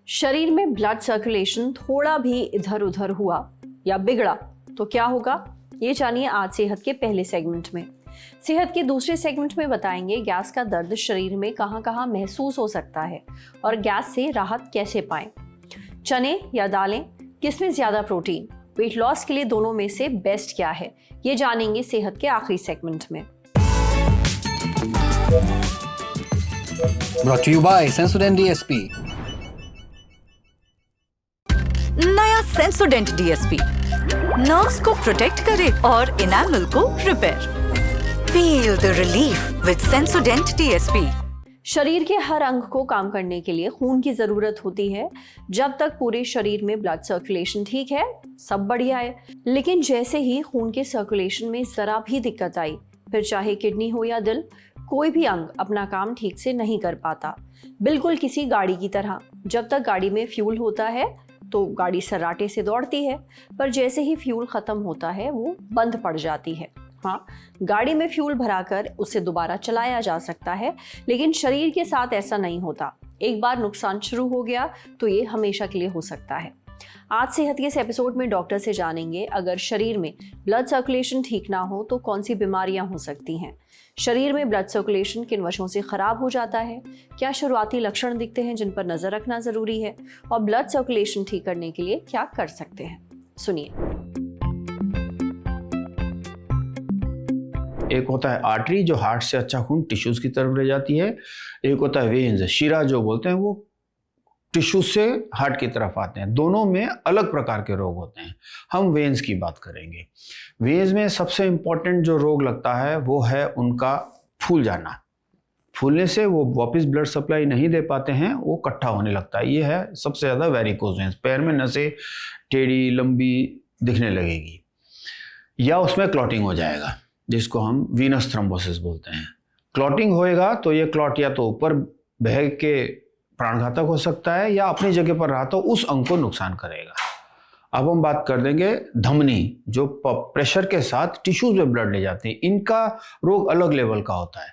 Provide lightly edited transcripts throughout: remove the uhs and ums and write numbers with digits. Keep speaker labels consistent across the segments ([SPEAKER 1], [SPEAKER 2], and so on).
[SPEAKER 1] शरीर में blood circulation थोड़ा भी इधर उधर हुआ या बिगड़ा तो क्या होगा, ये जानिए आज सेहत के पहले सेगमेंट में। सेहत के दूसरे सेगमेंट में बताएंगे गैस का दर्द शरीर में कहां कहां महसूस हो सकता है और गैस से राहत कैसे पाएं। चने या दालें, किसमें ज्यादा प्रोटीन, वेट लॉस के लिए दोनों में से बेस्ट क्या है, ये जानेंगे सेहत के आखिरी सेगमेंट में।
[SPEAKER 2] Brought to you by Sensodyne DSP।
[SPEAKER 3] नया सेंसोडेंट डीएसपी नर्व्स को प्रोटेक्ट करे और इनेमल को repair. Feel the relief with सेंसोडेंट DSP.
[SPEAKER 1] शरीर के हर अंग को काम करने के लिए खून की जरूरत होती है। जब तक पूरे शरीर में ब्लड सर्कुलेशन ठीक है, सब बढ़िया है। लेकिन जैसे ही खून के सर्कुलेशन में जरा भी दिक्कत आई, फिर चाहे किडनी हो या दिल, कोई भी अंग अपना काम ठीक से नहीं कर पाता। बिल्कुल किसी गाड़ी की तरह, जब तक गाड़ी में फ्यूल होता है तो गाड़ी सर्राटे से दौड़ती है, पर जैसे ही फ्यूल खत्म होता है वो बंद पड़ जाती है। हाँ, गाड़ी में फ्यूल भराकर उसे दोबारा चलाया जा सकता है, लेकिन शरीर के साथ ऐसा नहीं होता। एक बार नुकसान शुरू हो गया तो ये हमेशा के लिए हो सकता है। आज सेहत के इस एपिसोड में डॉक्टर से जानेंगे अगर शरीर में ब्लड सर्कुलेशन ठीक ना हो तो कौन सी बीमारियां हो सकती हैं। शरीर में ब्लड सर्कुलेशन किन वजहों से खराब हो जाता है, क्या शुरुआती लक्षण दिखते हैं जिन पर नजर रखना जरूरी है, और ब्लड सर्कुलेशन ठीक करने के लिए क्या कर सकते हैं, सुनिए।
[SPEAKER 4] एक होता है आर्टरी जो हार्ट से अच्छा खून टिश्यूज की तरफ ले जाती है। एक होता है वेन्स, शिरा जो बोलते हैं, वो टिश्यूज से हार्ट की तरफ आते हैं। दोनों में अलग प्रकार के रोग होते हैं। हम वेन्स की बात करेंगे। वेन्स में सबसे इंपॉर्टेंट जो रोग लगता है वो है उनका फूल जाना। फूलने से वो वापस ब्लड सप्लाई नहीं दे पाते हैं, वो इकट्ठा होने लगता है। ये है सबसे ज़्यादा वेरिकोज वेन्स। पैर में नसें टेढ़ी लंबी दिखने लगेगी या उसमें क्लॉटिंग हो जाएगा, जिसको हम वीनस थ्रोम्बोसिस बोलते हैं। क्लॉटिंग होएगा तो ये क्लॉट या तो ऊपर बह के प्राणघातक हो सकता है या अपनी जगह पर रहा तो उस अंग को नुकसान करेगा। अब हम बात कर देंगे धमनी, जो प्रेशर के साथ टिश्यूज में ब्लड ले जाते हैं। इनका रोग अलग लेवल का होता है।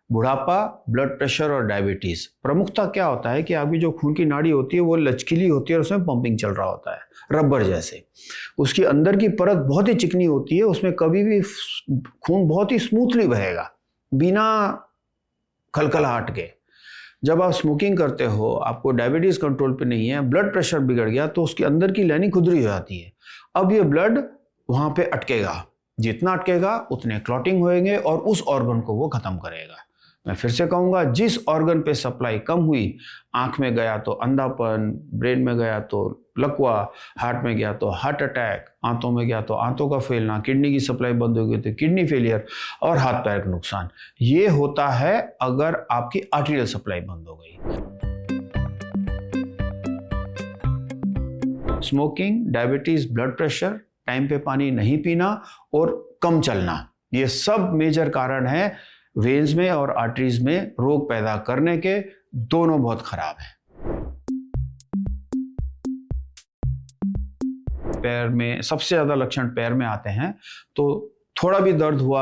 [SPEAKER 4] बुढ़ापा, ब्लड प्रेशर और डायबिटीज। प्रमुखता क्या होता है कि आपकी जो खून की नाड़ी होती है वो लचकीली होती है और उसमें पंपिंग चल रहा होता है रबर जैसे। उसकी अंदर की परत बहुत ही चिकनी होती है, उसमें कभी भी खून बहुत ही स्मूथली बहेगा बिना खलखलाहट के। जब आप स्मोकिंग करते हो, आपको डायबिटीज कंट्रोल पे नहीं है, ब्लड प्रेशर बिगड़ गया तो उसके अंदर की लाइनिंग खुदरी हो जाती है। अब ये ब्लड वहां पे अटकेगा, जितना अटकेगा उतने क्लॉटिंग होएंगे और उस ऑर्गन को वो खत्म करेगा। मैं फिर से कहूँगा, जिस ऑर्गन पे सप्लाई कम हुई, आंख में गया तो अंधापन, ब्रेन में गया तो लकवा, हार्ट में गया तो हार्ट अटैक, आंतों में गया तो आंतों का फैलना, किडनी की सप्लाई बंद हो गई तो किडनी फेलियर और हाथ पैर का नुकसान। ये होता है अगर आपकी आर्टेरियल सप्लाई बंद हो गई। Smoking, diabetes, blood pressure, time पे पानी नहीं पीना और कम चलना, ये सब मेजर कारण है वेन्स में और आर्टरीज में रोग पैदा करने के। दोनों बहुत खराब हैं। पैर में सबसे ज्यादा लक्षण पैर में आते हैं, तो थोड़ा भी दर्द हुआ,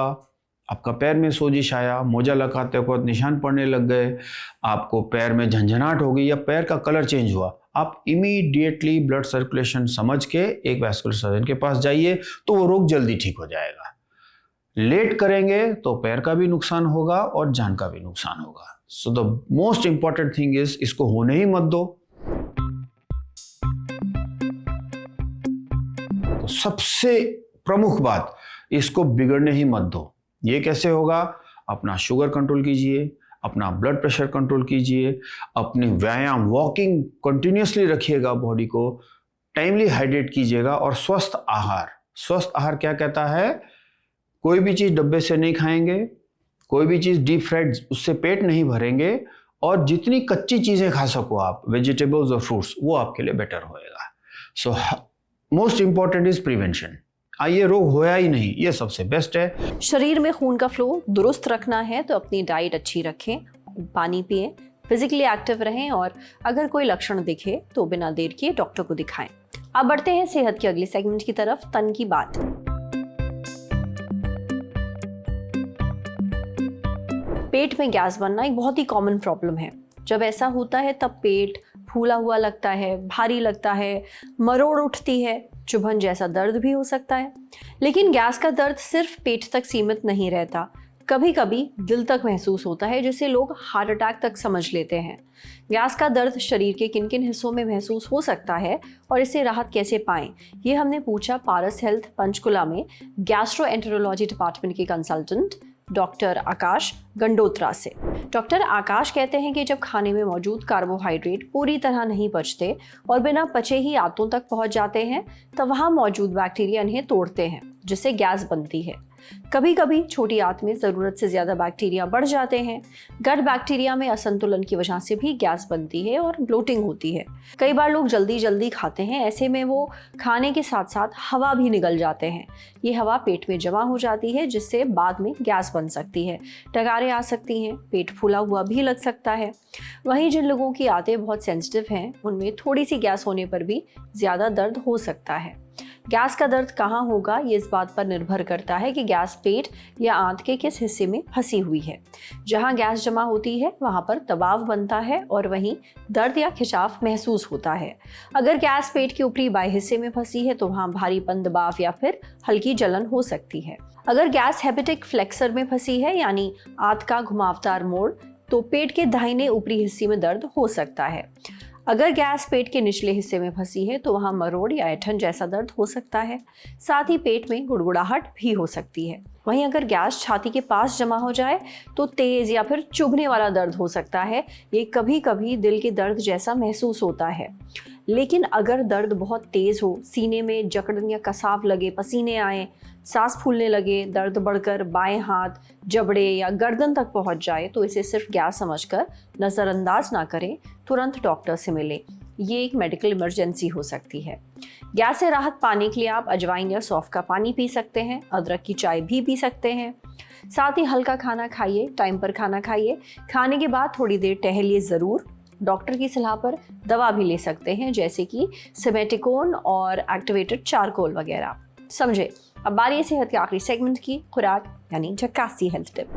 [SPEAKER 4] आपका पैर में सोजिश आया, मोजा लगाते वक्त निशान पड़ने लग गए, आपको पैर में झंझनाहट हो गई या पैर का कलर चेंज हुआ, आप इमीडिएटली ब्लड सर्कुलेशन समझ के एक वैस्कुलर सर्जन के पास जाइए, तो वो रोग जल्दी ठीक हो जाएगा। लेट करेंगे तो पैर का भी नुकसान होगा और जान का भी नुकसान होगा। So the most important thing is, इसको होने ही मत दो। तो सबसे प्रमुख बात, इसको बिगड़ने ही मत दो। ये कैसे होगा? अपना शुगर कंट्रोल कीजिए, अपना ब्लड प्रेशर कंट्रोल कीजिए, अपनी व्यायाम वॉकिंग कंटिन्यूसली रखिएगा, बॉडी को टाइमली हाइड्रेट कीजिएगा, और स्वस्थ आहार। स्वस्थ आहार क्या कहता है? कोई भी चीज डब्बे से नहीं खाएंगे, कोई भी चीज डीप फ्राइड, उससे पेट नहीं भरेंगे, और जितनी कच्ची चीजें खा सको आप, वेजिटेबल्स और फ्रूट्स, वो आपके लिए बेटर होएगा। So most important is prevention. ये रोग होया ही नहीं, ये सबसे बेस्ट है।
[SPEAKER 1] शरीर में खून का फ्लो दुरुस्त रखना है तो अपनी डाइट अच्छी रखें, पानी पिएं, फिजिकली एक्टिव रहें, और अगर कोई लक्षण दिखे तो बिना देर किए डॉक्टर को दिखाएं। अब बढ़ते हैं सेहत के अगले सेगमेंट की तरफ, तन की बात। पेट में गैस बनना एक बहुत ही कॉमन प्रॉब्लम है। जब ऐसा होता है तब पेट, फूला हुआ लगता है, भारी लगता है, मरोड़ उठती है, चुभन जैसा दर्द भी हो सकता है। लेकिन गैस का दर्द सिर्फ पेट तक सीमित नहीं रहता, कभी कभी दिल तक महसूस होता है, जिसे लोग हार्ट अटैक तक समझ लेते हैं। गैस का दर्द शरीर के किन किन हिस्सों में महसूस हो सकता है और इससे राहत कैसे पाएं, ये हमने पूछा पारस हेल्थ पंचकुला में गैस्ट्रोएंटेरोलॉजी डिपार्टमेंट के कंसल्टेंट डॉक्टर आकाश गंडोत्रा से। डॉक्टर आकाश कहते हैं कि जब खाने में मौजूद कार्बोहाइड्रेट पूरी तरह नहीं पचते और बिना पचे ही आंतों तक पहुंच जाते हैं, तब वहां मौजूद बैक्टीरिया इन्हें तोड़ते हैं, जिससे गैस बनती है। कभी कभी छोटी आंत में ज़रूरत से ज़्यादा बैक्टीरिया बढ़ जाते हैं। गट बैक्टीरिया में असंतुलन की वजह से भी गैस बनती है और ब्लोटिंग होती है। कई बार लोग जल्दी जल्दी खाते हैं, ऐसे में वो खाने के साथ साथ हवा भी निगल जाते हैं। ये हवा पेट में जमा हो जाती है, जिससे बाद में गैस बन सकती है, डकारें आ सकती हैं, पेट फूला हुआ भी लग सकता है। वहीं जिन लोगों की आंतें बहुत सेंसिटिव हैं, उनमें थोड़ी सी गैस होने पर भी ज़्यादा दर्द हो सकता है। गैस का दर्द कहाँ होगा, ये इस बात पर निर्भर करता है कि गैस पेट या आंत के किस हिस्से में फंसी हुई है। जहाँ गैस जमा होती है वहाँ पर दबाव बनता है और वहीं दर्द या खिंचाव महसूस होता है। अगर गैस पेट के ऊपरी बाएं हिस्से में फंसी है तो वहाँ भारीपन, दबाव या फिर हल्की जलन हो सकती है। अगर गैस हेपेटिक फ्लेक्सर में फंसी है, यानी आंत का घुमावदार मोड़, तो पेट के दाहिने ऊपरी हिस्से में दर्द हो सकता है। अगर गैस पेट के निचले हिस्से में फंसी है तो वहाँ मरोड़ या ऐंठन जैसा दर्द हो सकता है। साथ ही पेट में गुड़गुड़ाहट भी हो सकती है। वहीं अगर गैस छाती के पास जमा हो जाए तो तेज या फिर चुभने वाला दर्द हो सकता है। ये कभी कभी दिल के दर्द जैसा महसूस होता है। लेकिन अगर दर्द बहुत तेज हो, सीने में जकड़न या कसाव लगे, पसीने आए, सांस फूलने लगे, दर्द बढ़कर बाएं हाथ, जबड़े या गर्दन तक पहुंच जाए, तो इसे सिर्फ गैस समझकर नज़रअंदाज ना करें, तुरंत डॉक्टर से मिलें। ये एक मेडिकल इमरजेंसी हो सकती है। गैस से राहत पाने के लिए आप अजवाइन या सौंफ का पानी पी सकते हैं, अदरक की चाय भी पी सकते हैं। साथ ही हल्का खाना खाइए, टाइम पर खाना खाइए। खाने के बाद थोड़ी देर टहलिए ज़रूर। डॉक्टर की सलाह पर दवा भी ले सकते हैं, जैसे कि सिमेटिकोन और एक्टिवेटेड चारकोल वगैरह। समझे। अब बारी है सेहत के आखिरी सेगमेंट की, खुराक यानी झक्कासी हेल्थ टिप।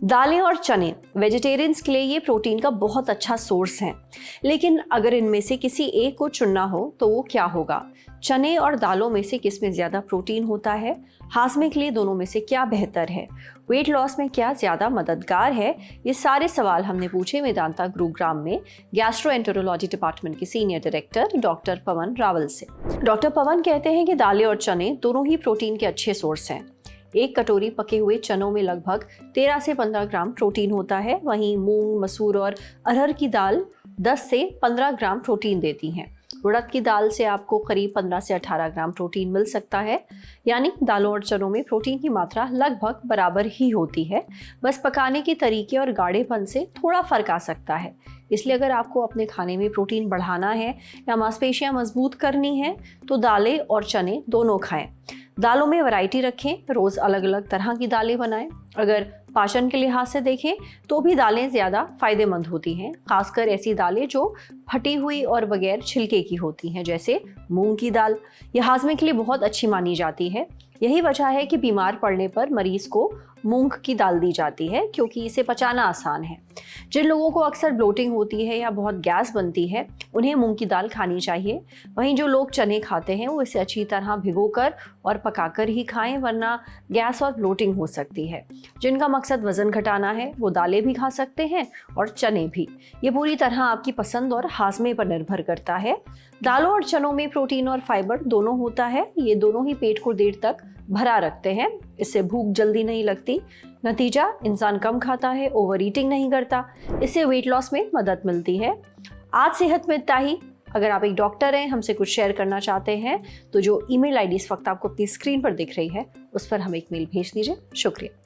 [SPEAKER 1] दालें और चने वेजिटेरियंस के लिए ये प्रोटीन का बहुत अच्छा सोर्स हैं। लेकिन अगर इनमें से किसी एक को चुनना हो तो वो क्या होगा? चने और दालों में से किस में ज़्यादा प्रोटीन होता है? हाजमे के लिए दोनों में से क्या बेहतर है? वेट लॉस में क्या ज़्यादा मददगार है? ये सारे सवाल हमने पूछे वेदांता गुरुग्राम में गैस्ट्रोएंटेरोलॉजी डिपार्टमेंट के सीनियर डायरेक्टर डॉक्टर पवन रावल से। डॉक्टर पवन कहते हैं कि दालें और चने दोनों ही प्रोटीन के अच्छे सोर्स हैं। एक कटोरी पके हुए चनों में लगभग 13 से 15 ग्राम प्रोटीन होता है। वहीं मूंग, मसूर और अरहर की दाल 10 से 15 ग्राम प्रोटीन देती हैं। उड़द की दाल से आपको करीब 15 से 18 ग्राम प्रोटीन मिल सकता है। यानी दालों और चनों में प्रोटीन की मात्रा लगभग बराबर ही होती है, बस पकाने के तरीके और गाढ़ेपन से थोड़ा फर्क आ सकता है। इसलिए अगर आपको अपने खाने में प्रोटीन बढ़ाना है या मांसपेशियां मजबूत करनी है तो दालें और चने दोनों खाएं। दालों में वैरायटी रखें, रोज़ अलग अलग तरह की दालें बनाएं। अगर पाचन के लिहाज से देखें तो भी दालें ज़्यादा फायदेमंद होती हैं, खासकर ऐसी दालें जो फटी हुई और बगैर छिलके की होती हैं, जैसे मूंग की दाल। यह हाजमे के लिए बहुत अच्छी मानी जाती है। यही वजह है कि बीमार पड़ने पर मरीज को मूंग की दाल दी जाती है, क्योंकि इसे पचाना आसान है। जिन लोगों को अक्सर ब्लोटिंग होती है या बहुत गैस बनती है, उन्हें मूंग की दाल खानी चाहिए। वहीं जो लोग चने खाते हैं वो इसे अच्छी तरह भिगोकर और पकाकर ही खाएं, वरना गैस और ब्लोटिंग हो सकती है। जिनका मकसद वजन घटाना है वो दालें भी खा सकते हैं और चने भी। ये पूरी तरह आपकी पसंद और हाजमे पर निर्भर करता है। दालों और चनों में प्रोटीन और फाइबर दोनों होता है। ये दोनों ही पेट को देर तक भरा रखते हैं। इससे भूख जल्दी नहीं लगती। नतीजा, इंसान कम खाता है, ओवर ईटिंग नहीं करता। इससे वेट लॉस में मदद मिलती है। आज सेहत में इतना ही। अगर आप एक डॉक्टर हैं, हमसे कुछ शेयर करना चाहते हैं, तो जो ईमेल आईडी इस वक्त आपको अपनी स्क्रीन पर दिख रही है, उस पर हमें एक मेल भेज दीजिए। शुक्रिया।